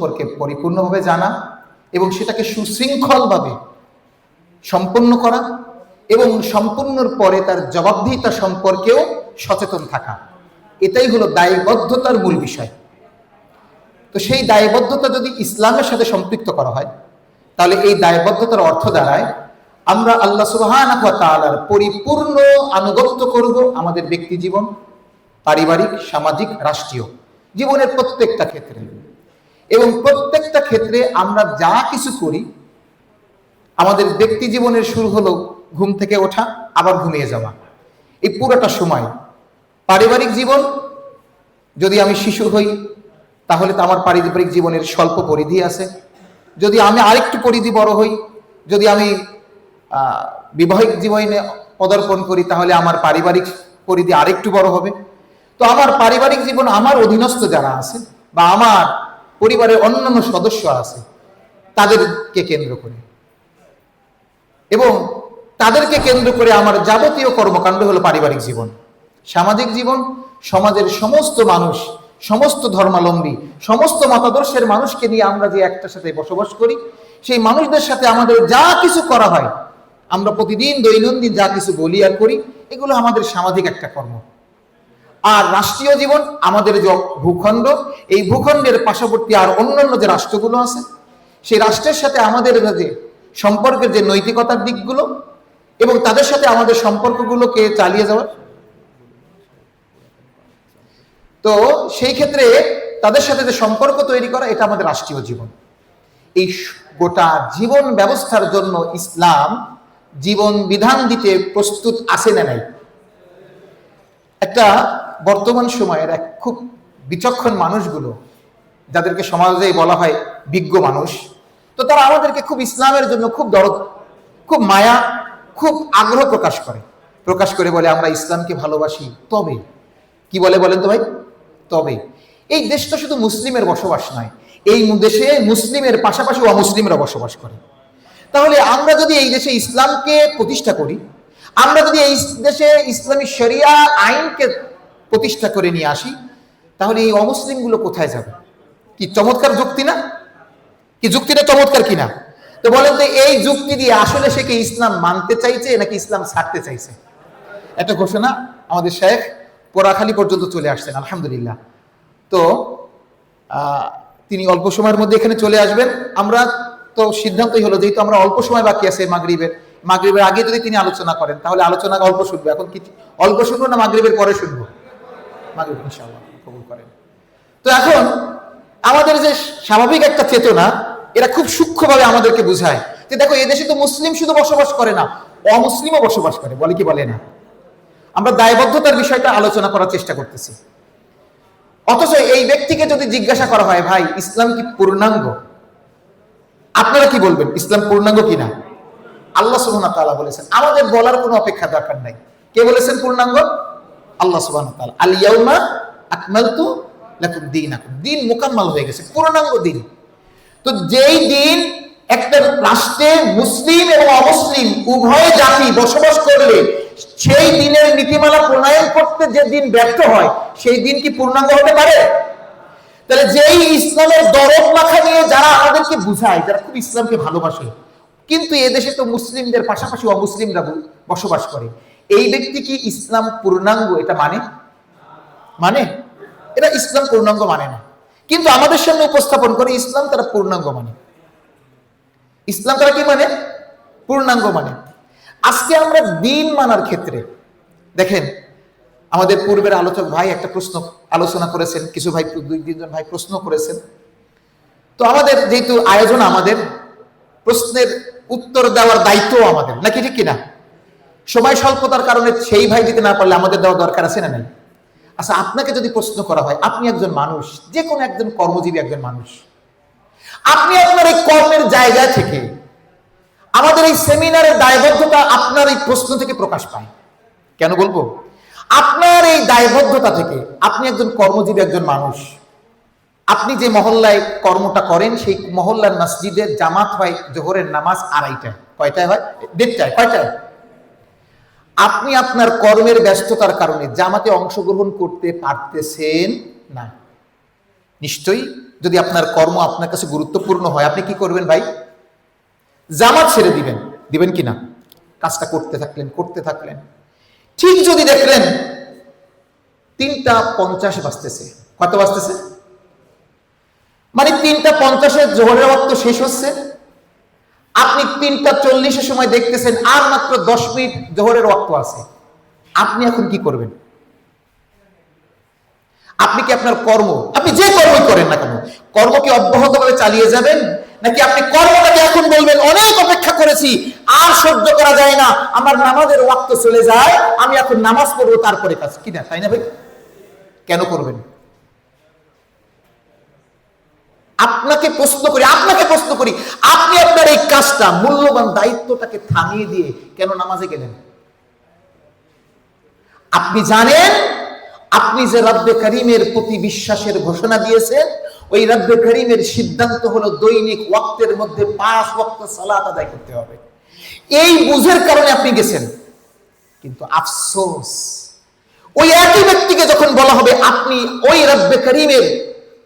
সম্পর্কে পরিপূর্ণভাবে জানা এবং সেটাকে সুশৃঙ্খলভাবে সম্পন্ন করা এবং সম্পূর্ণর পরে তার জবাবদিহিতা সম্পর্কেও সচেতন থাকা, এটাই হলো দায়বদ্ধতার মূল বিষয়। তো সেই দায়বদ্ধতা যদি ইসলামের সাথে সম্পৃক্ত করা হয়, তাহলে এই দায়বদ্ধতার অর্থ দাঁড়ায় আমরা আল্লাহ সুবহানাহু ওয়া তাআলার পরিপূর্ণ আনুগত্য করব আমাদের ব্যক্তি জীবন, পারিবারিক, সামাজিক, রাষ্ট্রীয় জীবনের প্রত্যেকটা ক্ষেত্রে। এবং প্রত্যেকটা ক্ষেত্রে আমরা যা কিছু করি, আমাদের ব্যক্তি জীবনের শুরু হলো ঘুম থেকে ওঠা, আবার ঘুমিয়ে যাওয়া, এই পুরোটা সময়। পারিবারিক জীবন, যদি আমি শিশু হই তাহলে তো আমার পারিবারিক জীবনের স্বল্প পরিধি আছে। যদি আমি আরেকটু পরিধি বড় হই, যদি আমি বিবাহিক জীবনে পদার্পণ করি, তাহলে আমার পারিবারিক পরিধি আরেকটু বড় হবে। তো আমার পারিবারিক জীবন, আমার অধীনস্থ যারা আছে বা আমার পরিবারের অন্যান্য সদস্য আছে, তাদেরকে কেন্দ্র করে এবং তাদেরকে কেন্দ্র করে আমার যাবতীয় কর্মকাণ্ড হলো পারিবারিক জীবন। সামাজিক জীবন, সমাজের সমস্ত মানুষ, সমস্ত ধর্মাবলম্বী, সমস্ত মতাদর্শের মানুষকে নিয়ে আমরা যে একটা সাথে বসবাস করি, সেই মানুষদের সাথে আমাদের যা কিছু করা হয়, আমরা প্রতিদিন দৈনন্দিন যা কিছু বলি আর করি, এগুলো আমাদের সামাজিক একটা কর্ম। আর রাষ্ট্রীয় জীবন, আমাদের যে ভূখণ্ড, এই ভূখণ্ডের পার্শ্ববর্তী আর অন্যান্য যে রাষ্ট্রগুলো আছে, সেই রাষ্ট্রের সাথে আমাদের যে সম্পর্কের যে নৈতিকতার দিকগুলো এবং তাদের সাথে আমাদের সম্পর্কগুলোকে চালিয়ে যাওয়ার, তো সেই ক্ষেত্রে তাদের সাথে যে সম্পর্ক তৈরি করা, এটা আমাদের রাষ্ট্রীয় জীবন। এই গোটা জীবন ব্যবস্থার জন্য ইসলাম জীবন বিধান দিতে প্রস্তুত আছে না নাই? একটা বর্তমান সময়ের এক খুব বিচক্ষণ মানুষগুলো, যাদেরকে সমাজে বলা হয় বিজ্ঞ মানুষ, তো তারা আমাদেরকে খুব ইসলামের জন্য খুব দরদ, খুব মায়া, খুব আগ্রহ প্রকাশ করে বলে আমরা ইসলামকে ভালোবাসি। তবে কি বলে বলেন তো ভাই? তবে এই দেশটা শুধু মুসলিমের বসবাস নয়, এই দেশে মুসলিমের পাশাপাশি অমুসলিমরা বসবাস করে। তাহলে আমরা যদি এই দেশে ইসলামকে প্রতিষ্ঠা করি, আমরা যদি এই দেশে ইসলামী শরিয়া আইনকে প্রতিষ্ঠা করে নিয়ে আসি, তাহলে এই অমুসলিমগুলো কোথায় যাবে? কি চমৎকার যুক্তি না? কি যুক্তিটা চমৎকার কিনা? তো বলেন তো, এই যুক্তি দিয়ে আসলে সে কি ইসলাম মানতে চাইছে নাকি ইসলাম ছাড়তে চাইছে? একটা ঘোষণা আমাদের শেখ পোড়াখালী পর্যন্ত চলে আসছেন, আলহামদুলিল্লাহ। তো তিনি অল্প সময়ের মধ্যে এখানে চলে আসবেন। আমরা তো সিদ্ধান্তই হলো, যেহেতু আমরা অল্প সময় বাকি আছে মাগরিবের আগে যদি তিনি আলোচনা করেন, তাহলে আলোচনা অল্প শুনবো। এখন কি অল্প শুনবো না মাগরিবের পরে শুনবো? মাগরিব ইনশাআল্লাহ কবুল করেন। তো এখন আমাদের যে স্বাভাবিক একটা চেতনা, এরা খুব সূক্ষ্মভাবে আমাদেরকে বুঝায় যে দেখো, এদেশে তো মুসলিম শুধু বসবাস করে না, অমুসলিমও বসবাস করে, বলে কি বলে না? আমরা দায়বদ্ধতার বিষয়টা আলোচনা করার চেষ্টা করতেছি। অথচ এই ব্যক্তিকে যদি জিজ্ঞাসা করা হয়, ভাই ইসলাম কি পূর্ণাঙ্গ, আপনারা কি বলবেন? ইসলাম পূর্ণাঙ্গ কিনা? আল্লাহ সুবহানাহু ওয়া তাআলা বলেছেন, আমাদের বলার কোনো অপেক্ষা দরকার নাই। কে বলেছেন পূর্ণাঙ্গ? আল্লাহ সুবহানাহু ওয়া তাআলা। আল ইয়াউমা আকমালতু লাকুম দীনাকুম, দিন মুকাম্মাল হয়ে গেছে, পূর্ণাঙ্গ দিন। তো যেই দিন একটা রাষ্ট্রে মুসলিম এবং অমুসলিম উভয় জাতি বসবাস করলে সেই দিনের নীতিমালা প্রণয়ন করতে যে দিন ব্যর্থ হয়, সেই দিন কি পূর্ণাঙ্গ হতে পারে? তাহলে যেই ইসলামের দরদ মাখা নিয়ে যারা আমাদেরকে বুঝায়, যারা খুব ইসলামকে ভালোবাসে, কিন্তু এদেশে তো মুসলিমদের পাশাপাশি অমুসলিমরা বসবাস করে, এই ব্যক্তি কি ইসলাম পূর্ণাঙ্গ এটা মানে? এটা ইসলাম পূর্ণাঙ্গ মানে না, কিন্তু আমাদের সামনে উপস্থাপন করে ইসলাম তারা পূর্ণাঙ্গ মানে। ইসলাম তারা কি মানে? পূর্ণাঙ্গ মানে। আজকে আমরা দিন মানার ক্ষেত্রে দেখেন, আমাদের পূর্বের আলোচক ভাই একটা প্রশ্ন আলোচনা করেছেন, কিছু ভাই, 2-3 ভাই প্রশ্ন করেছেন। তো আমাদের যেহেতু আয়োজন, আমাদের প্রশ্নের উত্তর দেওয়ার দায়িত্ব আমাদের, নাকি ঠিক কিনা? সময় স্বল্পতার কারণে সেই ভাই দিতে না পারলে আমাদের দেওয়া দরকার আছে না নাই? আচ্ছা, আপনাকে যদি প্রশ্ন করা হয়, আপনি একজন মানুষ, যে কোনো একজন কর্মজীবী একজন মানুষ, আপনি আপনার এই কর্মের জায়গা থেকে, আমাদের এই সেমিনারের দায়বদ্ধতা আপনার এই প্রশ্ন থেকে প্রকাশ পায়। কেন বলবো? আপনার এই দায়বদ্ধতা থেকে, আপনি একজন কর্মজীবী একজন মানুষ, আপনি যে মহল্লায় কর্মটা করেন, সেই মহল্লার মসজিদে জামাত হয় জোহরের নামাজ 2:30টায়, কয়টায় হয়? 1:30টায়। কয়টায়? আপনি আপনার কর্মের ব্যস্ততার কারণে জামাতে অংশগ্রহণ করতে পারতেছেন না, নিশ্চয়ই যদি আপনার কর্ম আপনার কাছে গুরুত্বপূর্ণ হয়, আপনি কি করবেন ভাই? জামাত ছেড়ে দিবেন। দিবেন কিনা? কাজটা করতে থাকলেন। ঠিক যদি দেখলেন 3:50 বাজতেছে। কত বাজতেছে? মানে 3:50 জোহরের ওয়াক্ত শেষ হচ্ছে, আপনি 3:40 সময় দেখতেছেন আর মাত্র 10 মিনিট জোহরের ওয়াক্ত আছে। আপনি এখন কি করবেন? আপনি কি আপনার কর্ম, আপনি যে কর্মই করেন না কেন, কর্মকে অব্যাহতভাবে চালিয়ে যাবেন, নাকি আপনি কর্মটাকে এখন বলবেন অনেক অপেক্ষা করেছি, আর সহ্য করা যায় না, আমার নামাজের ওয়াক্ত চলে যায়, আমি এখন নামাজ পড়বো তারপরে কাজ? কি না, তাই না ভাই? কেন করবেন? আপনাকে প্রশ্ন করি, আপনি আপনার এই কাজটা, মূল্যবান দায়িত্বটাকে থামিয়ে দিয়ে কেন নামাজে গেলেন? আপনি জানেন আপনি যে রব্বে করিমের প্রতি বিশ্বাসের ঘোষণা দিয়েছেন, ওই রব্বে করিমের সিদ্ধান্ত হলো দৈনিক ওয়াক্তের মধ্যে 5 ওয়াক্ত সালাত আদায় করতে হবে। এই বুঝের কারণে আপনি গেছেন। কিন্তু আফসোস, ওই একই ব্যক্তিকে যখন বলা হবে আপনি ওই রব্বে করিমের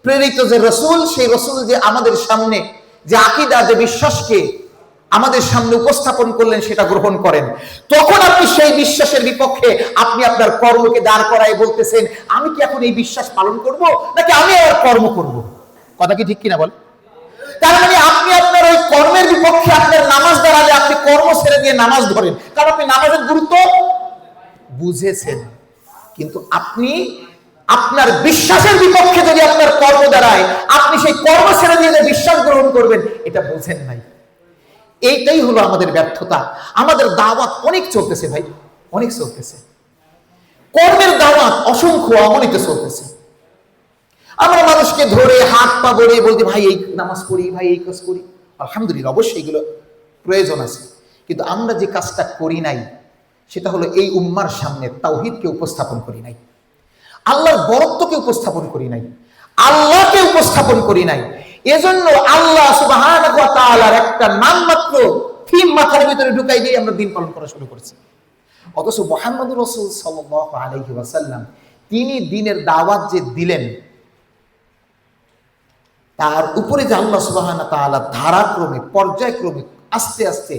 প্রেরিত যে রসুল, সেই রসুল যে আমাদের সামনে যে আকীদা, যে বিশ্বাসকে আমাদের সামনে উপস্থাপন করলেন, সেটা গ্রহণ করেন, তখন আপনি সেই বিশ্বাসের বিপক্ষে আপনি আপনার কর্মকে দাঁড় করায় বলতেছেন, আমি কি এখন এই বিশ্বাস পালন করব, নাকি আমি আর কর্ম করব? কথা কি ঠিক কিনা বল? তার মানে আপনি আপনার ওই কর্মের বিপক্ষে আপনার নামাজ দাঁড়ালে আপনি কর্ম ছেড়ে দিয়ে নামাজ ধরেন, কারণ আপনি নামাজের গুরুত্ব বুঝেছেন। কিন্তু আপনি আপনার বিশ্বাসের বিপক্ষে যদি আপনার কর্ম দাঁড়ায়, আপনি সেই কর্ম ছেড়ে দিয়ে বিশ্বাস গ্রহণ করবেন, এটা বোঝেন নাই। এইটাই হলো আমাদের ব্যর্থতা। আমাদের দাওয়াত অনেক চলতেছে ভাই, অনেক চলতেছে, কর্মের দাওয়াত অসংখ্য অগণিত চলতেছে। আমরা মানুষকে ধরে হাত পা ধরে বলতে, ভাই এই নামাজ পড়ি, ভাই এই কাজ করি, আলহামদুলিল্লাহ, অবশ্যই এগুলো প্রয়োজন আছে, কিন্তু আমরা যে কাজটা করি নাই সেটা হলো এই উম্মার সামনে তাওহীদকে উপস্থাপন করি নাই, আল্লাহর বরত্বকে উপস্থাপন করি নাই, আল্লাহকে উপস্থাপন করি নাই। এজন্য আল্লাহ সুবহানাহু ওয়া তাআলার একটা নামমাত্র থিম মাথার ভিতরে ঢুকাই দিয়ে আমরা দিন পালন করা শুরু করেছি। অথচ মুহাম্মদুর রাসূল সাল্লাল্লাহু আলাইহি ওয়াসাল্লাম তিনি দ্বীনের দাওয়াত যে দিলেন, তার উপরে যে আল্লাহ সুবহানাহু ওয়া তাআলা ধারাক্রমে, পর্যায়ক্রমে, আস্তে আস্তে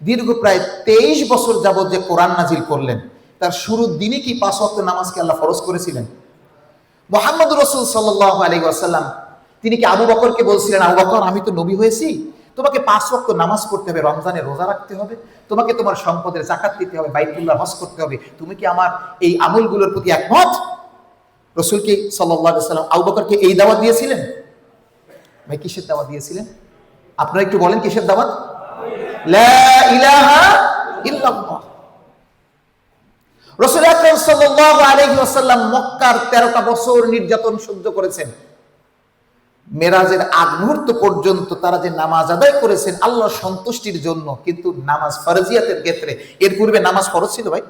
দীর্ঘ প্রায় 23 বছর যাবত যে কোরআন নাজিল করলেন, তার শুরুর দিনে কি 5 ওয়াক্ত নামাজকে আল্লাহ ফরজ করেছিলেন? মুহাম্মদুর রাসূল সাল্লাল্লাহু আলাইহি ওয়াসাল্লাম তিনি কি আবু বকরকে বলছিলেন, আবু বকর আমি তো নবী হয়েছি, তোমাকে 5 ওয়াক্ত নামাজ পড়তে হবে, রমজানে রোজা রাখতে হবে, তোমাকে তোমার সম্পদের যাকাত দিতে হবে, বাইতুল্লাহ হজ করতে হবে, তুমি কি আমার এই আমলগুলোর প্রতি একমত? রাসূল কি সাল্লাল্লাহু আলাইহি ওয়াসাল্লাম আবু বকরকে এই দাওয়াত দিয়েছিলেন? ভাই কিসের দাওয়াত দিয়েছিলেন? আপনারা একটু বলেন, কিসের দাওয়াত? লা ইলাহা ইল্লাল্লাহ। রাসূল আকরাম সাল্লাল্লাহু আলাইহি ওয়াসাল্লাম মক্কার 13টা বছর নির্যাতন সহ্য করেছেন। মেরাজের আগ মুহূর্ত পর্যন্ত তারা যে নামাজ আদায় করেছেন আল্লাহর সন্তুষ্টির জন্য, কিন্তু নামাজ ফরজিয়াতের ক্ষেত্রে, এর পূর্বে নামাজ ফরজ ছিল ভাই।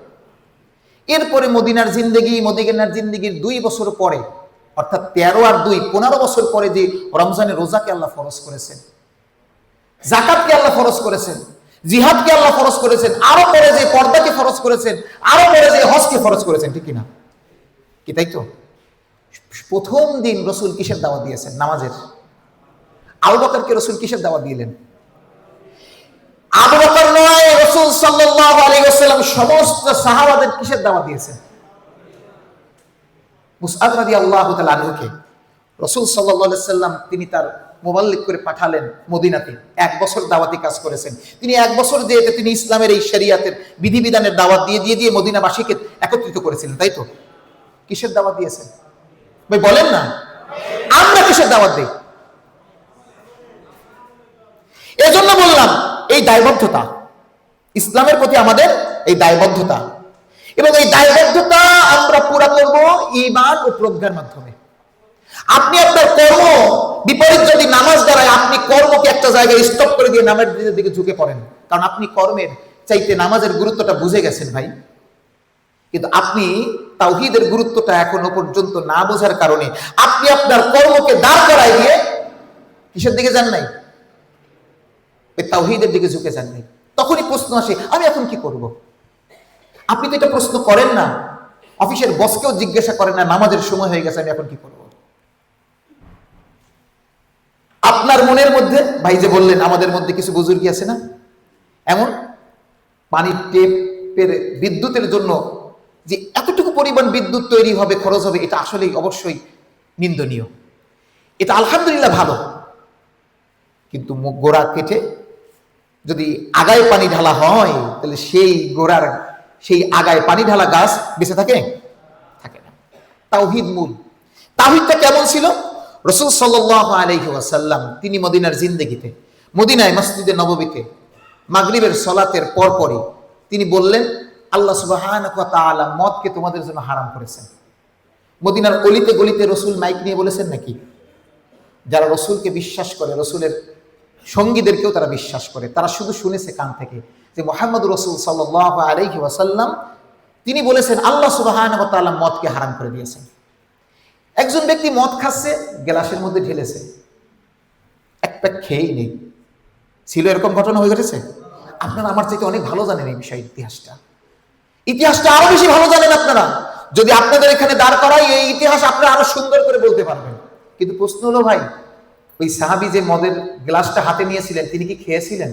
এরপরে মদিনার জিন্দেগির 2 বছর পরে, অর্থাৎ 13 আর 2 15 বছর পরে যে রমজানের রোজাকে আল্লাহ ফরজ করেছেন, যাকাতকে আল্লাহ ফরজ করেছেন, জিহাদকে আল্লাহ ফরজ করেছেন, আরো পরে যে পর্দাকে ফরজ করেছেন, আরো পরে যে হজকে ফরজ করেছেন, ঠিক কিনা? কি তাই তো? প্রথম দিন রাসূল কিসের দাওয়াত দিয়েছেন? নামাজের। আবু বকরকে রাসূল কিসের দাওয়াত দিলেন? আবু বকর নয়, রাসূল সাল্লাল্লাহু আলাইহি ওয়াসাল্লাম সমস্ত সাহাবাদের কিসের দাওয়াত দিয়েছেন? মুসআব রাদিয়াল্লাহু তাআলা আনহুকে রাসূল সাল্লাল্লাহু আলাইহি ওয়াসাল্লাম তিনি তার মুবাল্লিগ করে পাঠালেন মদিনাতে। 1 বছর দাওয়াতি কাজ করেছেন তিনি। 1 বছর যেতে তিনি ইসলামের এই শরিয়াতের বিধিবিধানের দাওয়াত দিয়ে মদিনাবাসীকে একত্রিত করেছিলেন, তাই তো? কিসের দাওয়াত দিয়েছেন ভাই বলেন না? আমরা কিসের দাওয়াত দেই? এজন্য বললাম এই দায়বদ্ধতা, ইসলামের প্রতি আমাদের এই দায়বদ্ধতা, এবং এই দায়বদ্ধতা আমরা পুরা করব ঈমান ও প্রজ্ঞার মাধ্যমে। আপনি আপনার কর্ম বিপরীত যদি নামাজ দ্বারায়, আপনি কর্মকে একটা জায়গায় স্টপ করে দিয়ে নামাজের দিকে ঝুঁকে পড়েন, কারণ আপনি কর্মের চাইতে নামাজের গুরুত্বটা বুঝে গেছেন ভাই। কিন্তু আপনি তাওহীদের গুরুত্বটা এখনো পর্যন্ত না বোঝার কারণে আপনি আপনার কর্মকে দাঁড় করায় দিয়ে কিসের দিকে যান নাই? ওই তাওহীদের দিকে ঝুঁকে যান নাই। তখনই প্রশ্ন আসে, আমি এখন কি করব? আপনি তো এটা প্রশ্ন করেন না, অফিসের বসকেও জিজ্ঞাসা করেন না, নামাজের সময় হয়ে গেছে আমি এখন কি করব? আপনার মনের মধ্যে, ভাই যে বললেন আমাদের মধ্যে কিছু বুজুর্গি আছে না, এমন পানির টেপের বিদ্যুতের জন্য যে এতটুকু পরিমাণ বিদ্যুৎ তৈরি হবে, খরচ হবে, এটা আসলেই অবশ্যই নিন্দনীয়। এটা আলহামদুলিল্লাহ ভালো, কিন্তু গোড়া কেটে যদি আগায় পানি ঢালা হয়, তাহলে সেই গোড়ার সেই আগায় পানি ঢালা গাছ বেঁচে থাকে? থাকে না। তাওহীদ মূল। তাওহীদটা কেমন ছিল? রাসূল সাল্লাল্লাহু আলাইহি ওয়াসাল্লাম তিনি মদিনার জিন্দেগিতে, মদিনায় মসজিদে নববীতে মাগরিবের সালাতের পরপরই তিনি বললেন, আল্লাহ সুবহানাহু ওয়া তাআলা মদকে তোমাদের জন্য হারাম করেছেন। মদিনার অলিতে গলিতে রাসূল মাইক নিয়ে বলেছেন নাকি? যারা রাসূলকে বিশ্বাস করে, রাসূলের সঙ্গীদেরকেও তারা বিশ্বাস করে, তারা শুধু শুনেছে কান থেকে যে মুহাম্মদুর রাসূল সাল্লাল্লাহু আলাইহি ওয়াসাল্লাম তিনি বলেছেন আল্লাহ সুবহানাহু ওয়া তাআলা মদকে হারাম করে দিয়েছেন। একজন ব্যক্তি মদ খাচ্ছে, গ্লাসের মধ্যে ঢেলেছে, এক প্যাক খেয়েই নেই। ছিল এরকম ঘটনা হয়ে ঘটেছে? আপনারা আমার থেকে অনেক ভালো জানেন এই বিষয়ের ইতিহাসটা আরো বেশি ভালো জানেন আপনারা। যদি আপনাদের এখানে দাঁড় করাই, এই ইতিহাস আপনারা আরো সুন্দর করে বলতে পারবেন। কিন্তু প্রশ্ন হলো ভাই, ওই সাহাবী যে মদের গ্লাসটা হাতে নিয়েছিলেন তিনি কি খেয়েছিলেন?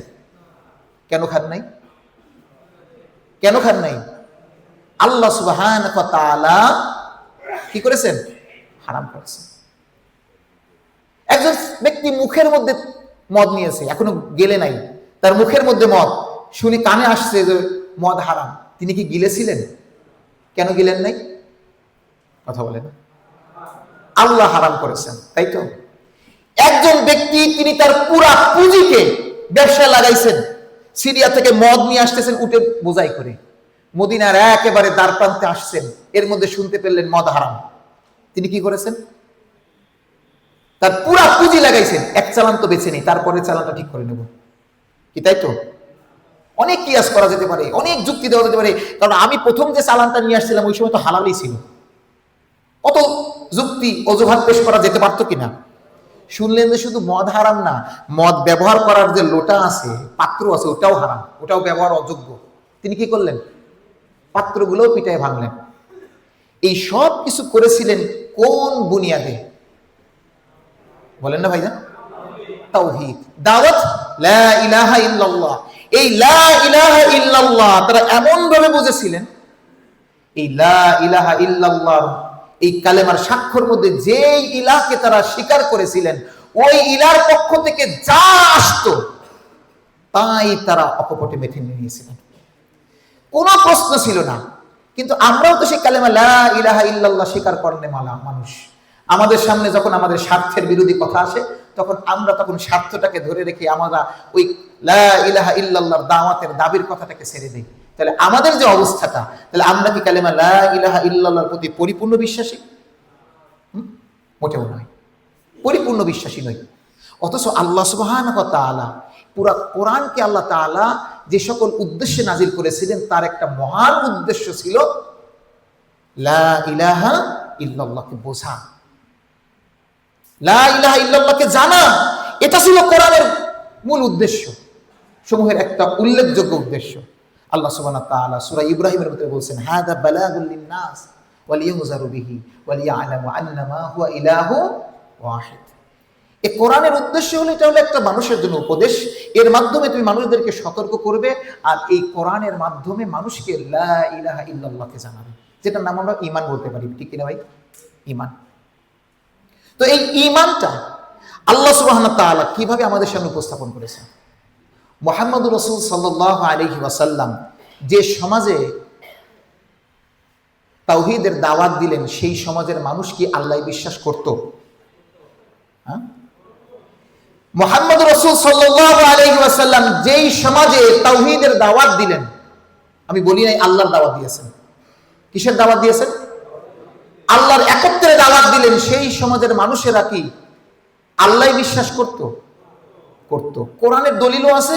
কেন খান নাই? কেন খান নাই? আল্লাহ সুবহানাহু ওয়া তাআলা কি করেছেন? হারাম করেছেন। একজন ব্যক্তি মুখের মধ্যে মদ নিয়েছে, এখনো গেলে নাই, তার মুখের মধ্যে মদ, শুনি কানে আসছে যে মদ হারাম, তিনি কি গিলেছিলেন? কেন গিলেন নাই? কথা বলেন। আল্লাহ হারাম করেছেন, তাই তো? একজন ব্যক্তি তিনি তার পুরা পুঁজিকে ব্যবসায় লাগাইছেন, সিরিয়া থেকে মদ নিয়ে আসতেছেন উঠে বোঝাই করে, মদিনার একেবারে দ্বার প্রান্তে আসছেন, এর মধ্যে শুনতে পেলেন মদ হারাম, তিনি কি করেছেন? তার পুরা পুঁজি লাগাইছেন, এক চালান তো বেছে নেই, তারপরে চালানটা ঠিক করে নেব, কি তাই তো? অনেক কিয়াস করা যেতে পারে, অনেক যুক্তি দেওয়া যেতে পারে, কারণ আমি প্রথম যে চালানটা নিয়ে আসছিলাম ওই সময় তো হালালই ছিল। কত যুক্তি অজুহাত পেশ করা যেতে পারতো কিনা? শুনলেন যে শুধু মদ হারাম না, মদ ব্যবহার করার যে লোটা আছে, পাত্র আছে, ওটাও হারাম, ওটাও ব্যবহার অযোগ্য। তিনি কি করলেন? পাত্রগুলোও পিটায় ভাঙলেন। এই সব কিছু করেছিলেন কোন বুনিয়াদে? বলেন না ভাইজান? তাওহীদ, দাওয়াত, লা ইলাহা ইল্লাল্লাহ। এই লা ইলাহা ইল্লাল্লাহ তারা এমন ভাবে বুঝেছিলেন, এই লা ইলাহা ইল্লাল্লাহ এই কালেমার স্বাক্ষর মধ্যে যেই ইলাহকে তারা স্বীকার করেছিলেন, ওই ইলাহর পক্ষ থেকে যা আসতো তাই তারা অকপটে মেনে নিয়েছিলেন, কোনো প্রশ্ন ছিল না। কিন্তু আমরাও তো সেই কালেমা লা ইলাহা ইল্লাল্লাহ স্বীকার করেন মানুষ। আমাদের সামনে যখন আমাদের স্বার্থের বিরোধী কথা আসে, তখন আমরা স্বার্থটাকে ধরে রেখে আমরা ওই লা ইলাহা ইল্লাল্লাহর দাওয়াতের দাবির কথাটাকে ছেড়ে দিই। তাহলে আমাদের যে অবস্থাটা, তাহলে আমরা কি কালেমা লা ইলাহা ইল্লাল্লাহর প্রতি পরিপূর্ণ বিশ্বাসী? মোটেও নয়, পরিপূর্ণ বিশ্বাসী নই। অথচ আল্লাহ সুবহানাহু ওয়া তাআলা পুরা কোরআনকে আল্লাহ তাআলা যে সকল উদ্দেশ্যে নাজিল করেছিলেন, তার একটা মহান উদ্দেশ্য ছিল লা ইলাহা ইল্লাল্লাহকে বোঝা, লা ইলাহা ইল্লাল্লাহকে জানা। এটা ছিল কোরআনের মূল উদ্দেশ্য সমূহের একটা উল্লেখযোগ্য উদ্দেশ্য। আল্লাহ সুবহানাহু ওয়া তাআলা সূরা ইব্রাহিমের ভিতরে বলেছেন, হাদা বালাগুল লিন-নাস ওয়া লিইউযারু বিহি ওয়া লিয়া'লামু আন্নামা হুয়া ইলাহু ওয়াহিদ। এই কোরআনের উদ্দেশ্য হলো, এটা হলো একটা মানুষের জন্য উপদেশ, এর মাধ্যমে তুমি মানুষদেরকে সতর্ক করবে, আর এই কোরআনের মাধ্যমে মানুষকে লা ইলাহা ইল্লাল্লাহকে জানাবে, যেটার নাম আমরা ঈমান বলতে পারি, ঠিক কিনা ভাই? ঈমান। তো এই ঈমানটা আল্লাহ সুবহানাহু ওয়া তাআলা কিভাবে আমাদের সামনে উপস্থাপন করেছেন? মুহাম্মদুর রাসূল সাল্লাল্লাহু আলাইহি ওয়াসাল্লাম যে সমাজে তাওহীদের দাওয়াত দিলেন, সেই সমাজের মানুষ কি আল্লাহ বিশ্বাস করত? মুহাম্মদুর রাসূল সাল্লাল্লাহু আলাইহি ওয়াসাল্লাম যেই সমাজে তাওহীদের দাওয়াত দিলেন, আমি বলি নাই আল্লাহর দাওয়াত দিয়েছেন, কিসের দাওয়াত দিয়েছেন? আল্লাহর একত্বের দাওয়াত দিলেন। সেই সমাজের মানুষেরা কি আল্লাহ বিশ্বাস করত? করত। কোরআনের দলিলও আছে,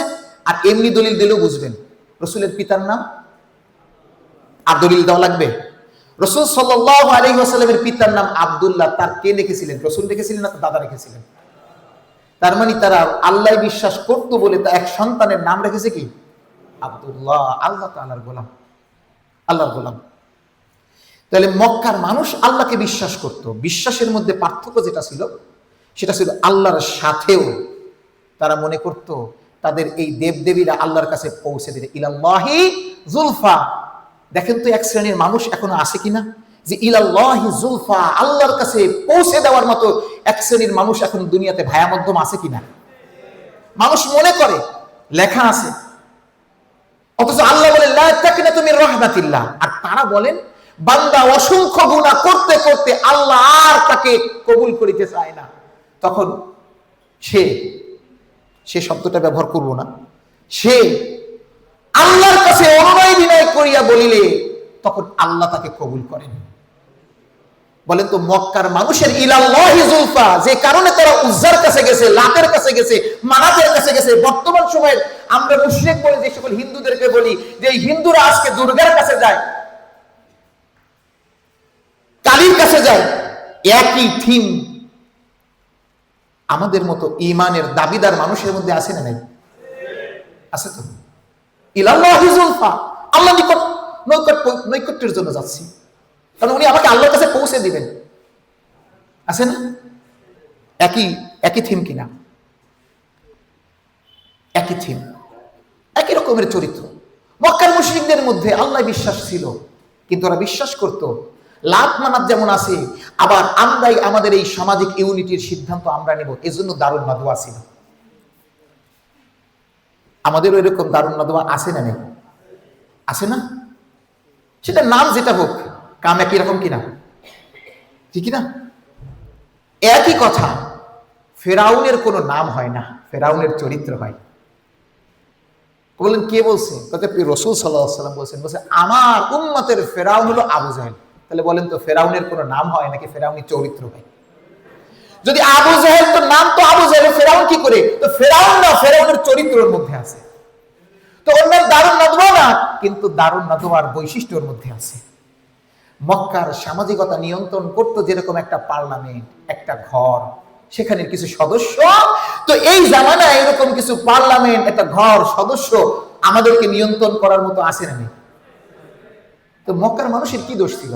আর এমনি দলিল দিলেও বুঝবেন। রাসূলের পিতার নাম, আর দলিল দেওয়া লাগবে? রাসূল সাল্লাল্লাহু আলাইহি ওয়াসাল্লামের পিতার নাম আব্দুল্লাহ। তার কে লিখেছিলেন? রাসূল লিখেছিলেন না দাদা লিখেছিলেন? তার মানে তারা আল্লাহ বিশ্বাস করত বলে তা এক সন্তানের নাম রেখেছে কি? আব্দুল্লাহ। আল্লাহ তাআলার গোলাম, আল্লাহর গোলাম। তাহলে মক্কার মানুষ আল্লাহকে বিশ্বাস করত। বিশ্বাসের মধ্যে পার্থক্য যেটা ছিল, সেটা ছিল আল্লাহর সাথেও তারা মনে করত তাদের এই দেবদেবীরা আল্লাহর কাছে পৌঁছে দিবে। ইলাল্লাহি জুলফা। দেখেন তো এক শ্রেণীর মানুষ এখনো আছে কিনা যে ইলাল্লাহি জুলফা, আল্লাহর কাছে পৌঁছে দেওয়ার মতো এক শ্রেণীর মানুষ এখন দুনিয়াতে ভায়া মধ্যম আছে কিনা? মানুষ মনে করে লেখা আছে, অথচ আল্লাহ বলেন লা তাকনাতু মির রাহমাতিল্লাহ। আর তারা বলেন বান্দা অসংখ্য গুনাহ করতে করতে আল্লাহ আর তাকে কবুল করিতে চায় না। তখন সে শব্দটা ব্যবহার করব না, সে আল্লাহর কাছে অনুনয় বিনয় করিয়া বলিলে তখন আল্লাহ তাকে কবুল করেন। বলেন তো মক্কার মানুষের ইলাল্লাহি জুলফা, যে কারণে তারা উজ্জার কাছে গেছে, লাতের কাছে গেছে, মানাতের কাছে গেছে। বর্তমান সময়ে আমরা মুশরিক বলে যে সকল হিন্দুদেরকে বলি যে এই হিন্দুরা আজকে দুর্গার কাছে যায়, কালীর কাছে যায়, একই থিম আমাদের মতো ইমানের দাবিদার মানুষের মধ্যে আছে না নাই? আছে তো। ইলাল্লাহি জুলফা, আল্লাহ নিকট নৈকট্যের জন্য যাচ্ছি, কারণ উনি আমাকে আল্লাহর কাছে পৌঁছে দিবেন। আছে না? একই থিম কিনা? একই থিম, একই রকমের চরিত্র। মক্কার মুশরিকদের মধ্যে আল্লাহ বিশ্বাস ছিল, কিন্তু ওরা বিশ্বাস করত লাত মানাত যেমন আছে, আবার আমরাই আমাদের এই সামাজিক ইউনিটির সিদ্ধান্ত আমরা নেব, এজন্য দারুন নাদওয়া ছিল। আমাদেরও এরকম দারুন নাদওয়া আছে না নেই? আছে না? সেটা নাম যেটা হোক, কাম একই রকম কিনা? ঠিক না? একই কথা। ফেরাউনের কোনো নাম হয় না, ফেরাউনের চরিত্র হয়। বললেন কে বলছে? রাসূল সাল্লাল্লাহু আলাইহি ওয়াসাল্লাম বলছেন, বলছে আমার উম্মতের ফেরাউন হলো আবু জাহেল। তাহলে বলেন তো ফেরাউনের কোনো নাম হয় নাকি ফেরাউনি চরিত্র হয়? যদি আবু জাহেল, তো নাম তো আবু জাহেল, ফেরাউন কি করে? তো ফেরাউন না, ফেরাউনের চরিত্রের মধ্যে আছে। তো ওর নাম দারুন নাদওয়া না, কিন্তু দারুন নাদওয়ার বৈশিষ্ট্যের মধ্যে আছে। মক্কার সামাজিকতা নিয়ন্ত্রণ করতো যেরকম একটা পার্লামেন্ট, একটা ঘর, সেখানে কিছু সদস্য। তো এই জামানায় এরকম কিছু পার্লামেন্ট, একটা ঘর, সদস্য আমাদেরকে নিয়ন্ত্রণ করার মতো আছে না? তো মক্কার মানুষের কি দোষ ছিল?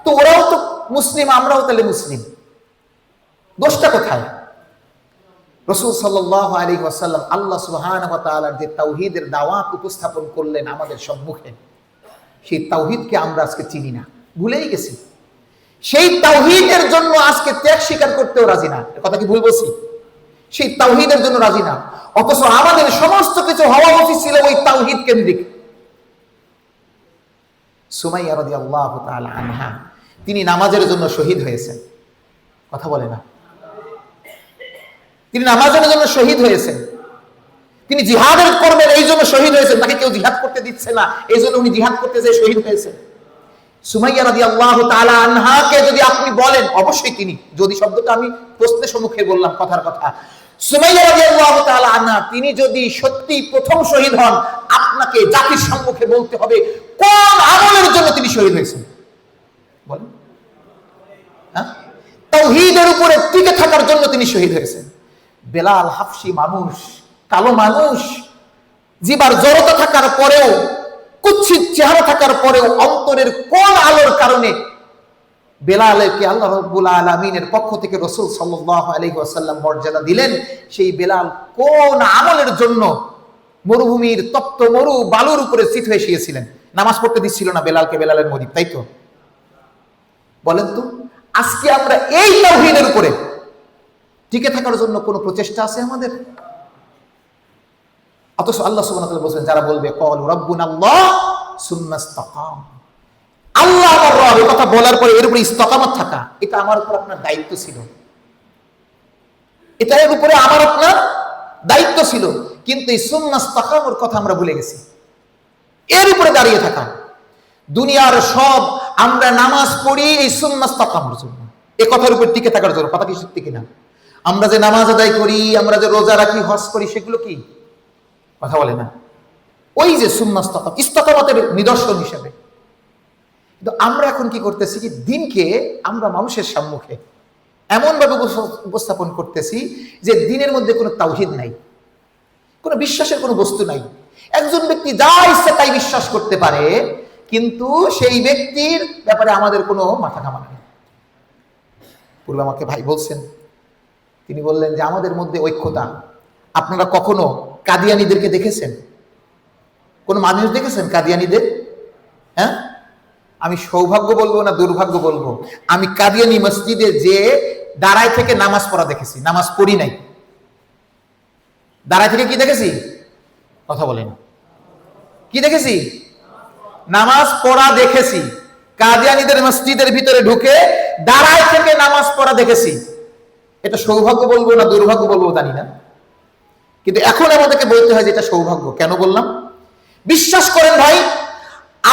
তো ওরাও তো মুসলিম, আমরাও তাহলে মুসলিম, দোষটা কোথায়? রাসূল সাল্লাল্লাহু আলাইহি ওয়াসাল্লাম আল্লাহ সুবহানাহু ওয়া তাআলার যে তাওহীদের দাওয়াত উপস্থাপন করলেন আমাদের সম্মুখে, সেই তাওহীদকে আমরা আজকে চিনি না, ভুলেই গেছি। সেই তাওহীদের জন্য আজকে ত্যাগ স্বীকার করতেও রাজি না। কথা কি ভুল বলছি? সেই তাওহীদের জন্য রাজি না, অথচ আমাদের সমস্ত কিছু হওয়া উচিত ছিল ওই তাওহীদ কেন্দ্রিক। সুমাইয়া রাদিয়াল্লাহু তাআলা আনহা, তিনি নামাজের জন্য শহীদ হয়েছেন। কথা বলে না? তিনি নামাজের জন্য শহীদ হয়েছেন, তিনি জিহাদের কর্মের এই জন্য শহীদ হয়েছেন। তাকে কেউ জিহাদ করতে দিচ্ছে না, এই জন্য উনি জিহাদ করতে যেয়ে শহীদ হয়েছেন। সুমাইয়া রাদিয়াল্লাহু তাআলা আনহাকে যদি আপনি বলেন, অবশ্যই তিনি, যদি শব্দটা আমি প্রশ্নের সম্মুখে বললাম, কথার কথা, সুমাইয়া রাদিয়াল্লাহু তাআলা আনহা তিনি যদি সত্যি প্রথম শহীদ হন, আপনাকে জাতির সম্মুখে বলতে হবে কোন আমলের জন্য তিনি শহীদ হয়েছেন। বলেন। হ্যাঁ, তাওহীদের উপরে টিকে থাকার জন্য তিনি শহীদ হয়েছেন। বেলাল হাফসি মানুষ, কালো মানুষ, জিবার জড়তা থাকার পরেও, কুৎসিত চেহারা থাকার পরেও অন্তরের কোন আলোর কারণে বেলালকে আল্লাহ রাব্বুল আলামিনের পক্ষ থেকে রাসূল সাল্লাল্লাহু আলাইহি ওয়াসাল্লাম মর্যাদা দিলেন। সেই বেলাল কোন আমলের জন্য মরুভূমির তপ্ত মরু বালুর উপরে চিত হয়ে শুয়েছিলেন, নামাজ পড়তে দিচ্ছিল না বেলালকে, বেলালের মজিব, তাই তো? বলেন তো আজকে আমরা এই তাওহীদের উপরে টিকে থাকার জন্য কোনো প্রচেষ্টা আছে আমাদের? অথচ আল্লাহ সুবহানাহু ওয়া তাআলা বলেন, যারা বলবে ক্বালু রাব্বুনাল্লাহ সুম্মা ইসতাকাম, আল্লাহ আমার রব, এই কথা বলার পরে এর উপরে ইস্তেকামত থাকা, এটা আমার উপর আপনার দায়িত্ব ছিল, এটা এর উপরে আমার আপনার দায়িত্ব ছিল। কিন্তু এই সুম্মা ইসতাকামের কথা আমরা ভুলে গেছি। এর উপরে দাঁড়িয়ে থাকা, দুনিয়ার সব আমরা নামাজ পড়ি এই সুম্মা ইসতাকামের জন্য, এই কথার উপর টিকে থাকার জন্য। কথা কি সত্যি কিনা? আমরা যে নামাজ আদায় করি, আমরা যে রোজা রাখি, হজ করি, সেগুলো কি? কথা বলে না? ওই যে সুম্মা ইসতাকাম, ইসতাকামতের নিদর্শন হিসেবে। কিন্তু আমরা এখন কি করতেছি কি, দিনকে আমরা মানুষের সম্মুখে এমন ভাবে উপস্থাপন করতেছি যে দিনের মধ্যে কোনো তাওহীদ নাই, কোনো বিশ্বাসের কোনো বস্তু নাই। একজন ব্যক্তি যা ইচ্ছা তাই বিশ্বাস করতে পারে, কিন্তু সেই ব্যক্তির ব্যাপারে আমাদের কোনো মাথা ঘামানো নেই। পূর্বে আমাকে ভাই বলছেন তিনি বললেন যে আমাদের মধ্যে ঐক্যতা। আপনারা কখনো কাদিয়ানীদেরকে দেখেছেন? কোন মানুষ দেখেছেন কাদিয়ানীদের? হ্যাঁ, আমি সৌভাগ্য বলবো না দুর্ভাগ্য বলবো, আমি কাদিয়ানী মসজিদে যে দাঁড়ায় থেকে নামাজ পড়া দেখেছি, নামাজ পড়ি নাই। দাঁড়ায় থেকে কি দেখেছি? কথা বলেন, কি দেখেছি? নামাজ পড়া দেখেছি। কাদিয়ানীদের মসজিদের ভিতরে ঢুকে দাঁড়ায় থেকে নামাজ পড়া দেখেছি। এটা সৌভাগ্য বলবো না দুর্ভাগ্য বলবো জানি না, কিন্তু এখন আমাদেরকে বলতে হয় যে এটা সৌভাগ্য। কেন বললাম? বিশ্বাস করেন ভাই,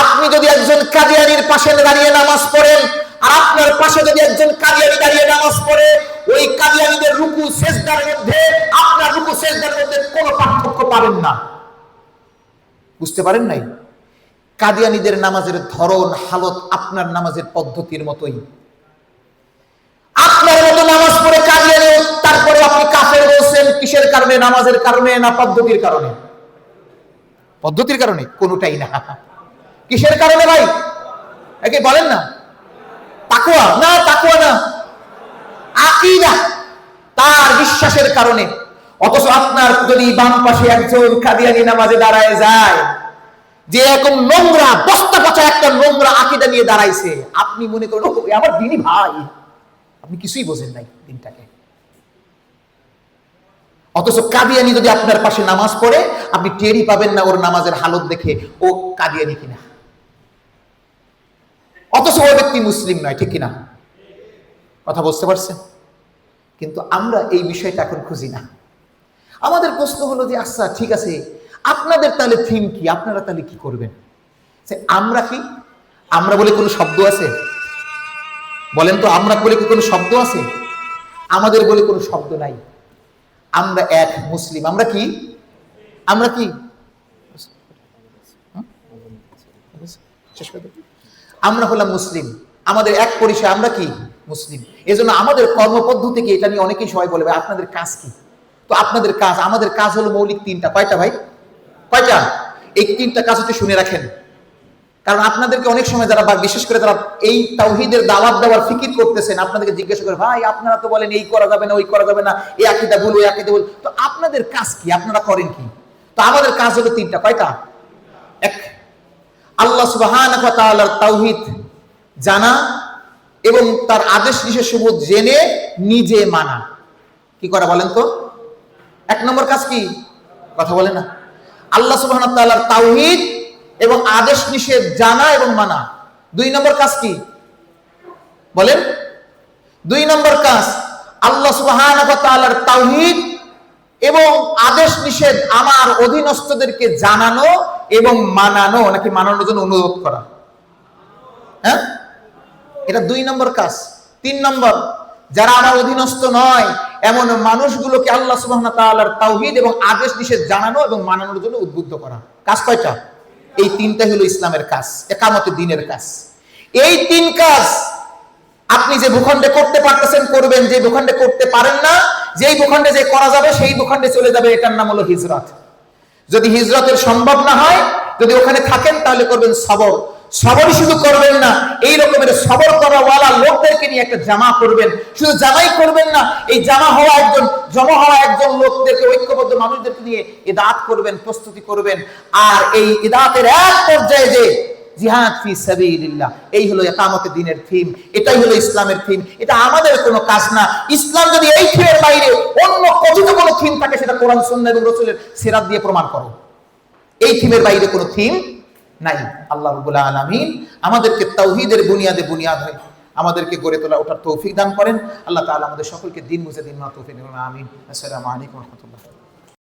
আপনি যদি একজন কাদিয়ানীর পাশে দাঁড়িয়ে নামাজ পড়েন, আর আপনার পাশে যদি একজন কাদিয়ানী দাঁড়িয়ে নামাজ পড়ে, ওই কাদিয়ানীদের রুকু সেজদার মধ্যে আপনার রুকু সেজদার মধ্যে কোনো পার্থক্য পাবেন না। বুঝতে পারেন নাই? কাদিয়ানীদের নামাজের ধরন হালত আপনার নামাজের পদ্ধতির মতোই। আপনার মতো নামাজ পড়ে কাদিয়ানী, তারপরে আপনি কাফের বলছেন কিসের কারণে? নামাজের কারণে না পদ্ধতির কারণে? পদ্ধতির কারণে? কোনোটাই না। কিসের কারণে ভাই? একে বলেন না। তাকওয়া না, তাকওয়া না, আকীদা, তার বিশ্বাসের কারণে। অথচ আপনার যদি বাম পাশে একজন কাদিয়ানী নামাজে দাঁড়ায় যায়, যে এরকম নোংরা বস্তা পচা একটা নোংরা আকীদা নিয়ে দাঁড়াইছে, আপনি মনে করেন আমার দিনই ভাই, আপনি কিছুই বোঝেন নাই দিনটাকে। অথচ কাদিয়ানী যদি আপনার পাশে নামাজ পড়ে, আপনি টেরই পাবেন না ওর নামাজের হালত দেখে ও কাদিয়ানী কিনা। অথচ ওই ব্যক্তি মুসলিম নয়, ঠিক কিনা? কথা বুঝতে পারছেন? কিন্তু আমরা এই বিষয়টা এখন খুঁজি না। আমাদের প্রশ্ন হলো যে আচ্ছা ঠিক আছে, আপনাদের তাহলে থিম কি? আপনারা তাহলে কি করবেন? আমরা কি? আমরা বলে কোনো শব্দ আছে? বলেন তো, আমরা বলে কি কোনো শব্দ আছে? আমাদের বলে কোনো শব্দ নাই। আমরা এক মুসলিম। আমরা কি? আমরা কি? আমরা হলাম মুসলিম। আমাদের এক পরিচয়, আমরা কি? মুসলিম। এজন্য আমাদের কর্মপদ্ধতি কি, এটা নিয়ে অনেকেই সবাই বলবে আপনাদের কাজ কি? তো আপনাদের কাজ, আমাদের কাজ হলো মৌলিক তিনটা। কয়টা ভাই? কয়টা? এই তিনটা কাজ হচ্ছে শুনে রাখেন। কারণ আপনাদেরকে অনেক সময় যারা, বা বিশেষ করে যারা এই তাওহীদের দাওয়াত দেওয়ার ফিকির করতেছেন, আপনাদেরকে জিজ্ঞেস করে ভাই আপনারা তো বলেন এই করা যাবে না, ওই করা যাবে না, এই আকীদা ভুল, ওই আকীদা ভুল, তো আপনাদের কাজ কি? আপনারা করেন কি? তো আমাদের কাজ হলো তিনটা। কয়টা? এক, আল্লাহ সুবহানাহু ওয়া তাআলার তাওহীদ জানা এবং তার আদেশ নিষেধসমূহ জেনে নিজে মানা। কি করা বলেন তো? এক নম্বর কাজ কি? কথা বলে না। আল্লাহ সুবহানাহু ওয়া তাআলার তাওহীদ এবং আদেশ নিষেধ জানা এবং মানা। দুই নম্বর কাজ কি বলেন? দুই নম্বর কাজ আল্লাহ সুবহানাহু ওয়া তাআলার তাওহীদ এবং আদেশ নিষেধ আমার অধীনস্থদেরকে জানানো এবং মানানো, নাকি মানানোর জন্য অনুরোধ করা। হ্যাঁ, এটা দুই নম্বর কাজ। তিন নম্বর, যারা আমার অধীনস্থ নয় এমন মানুষগুলোকে আল্লাহ সুবহানাহু ওয়া তাআলার তাওহীদ এবং আদেশ নিষেধ জানানো এবং মানানোর জন্য উদ্বুদ্ধ করা। কাজ কয়টা? এই তিনটা হলো ইসলামের কাজ, ইকামতের দ্বীনের কাজ। এই তিন কাজ আপনি যে ভূখণ্ডে করতে পারতেছেন করবেন, যে ভূখণ্ডে করতে পারেন না, যেই ভূখণ্ডে যে করা যাবে সেই ভূখণ্ডে চলে যাবে। এটার নাম হলো হিজরত। যদি হিজরতের সম্ভব না হয়, যদি ওখানে থাকেন, তাহলে করবেন সবর। সবরই শুধু করবেন না, এই রকমের সবর করা ওয়ালা লোকদেরকে নিয়ে একটা জামা করবেন। শুধু জামাই করবেন না, এই জামা হওয়া একজন, জমা হওয়া একজন লোকদেরকে, ঐক্যবদ্ধ মানুষদেরকে নিয়ে ইদাত করবেন, প্রস্তুতি করবেন। আর এই ইদাতের এক পর্যায়ে যে জিহাদ ফি সাবিলিল্লাহ, এই হলো ইকামতের দ্বীনের থিম। এটাই হলো ইসলামের থিম। এটা আমাদের কোনো কাজ না। ইসলাম যদি এই থিমের বাইরে অন্য কথিত কোনো থিম থাকে, সেটা কোরআন সুন্নাহ এবং রাসূলের সিরাত দিয়ে প্রমাণ করো। এই থিমের বাইরে কোনো থিম নাই। আল্লাহ রাব্বুল আলামিন আমাদেরকে তাওহীদের বুনিয়াদে বুনিয়াদ হয় আমাদেরকে গড়ে তোলা, ওঠার তৌফিক দান করেন। আল্লাহ তাআলা আমাদের সকলকে দ্বীন বুঝে দিন তৌফিক দিন। আমিন। আসসালামু আলাইকুম ওয়া রাহমাতুল্লাহ।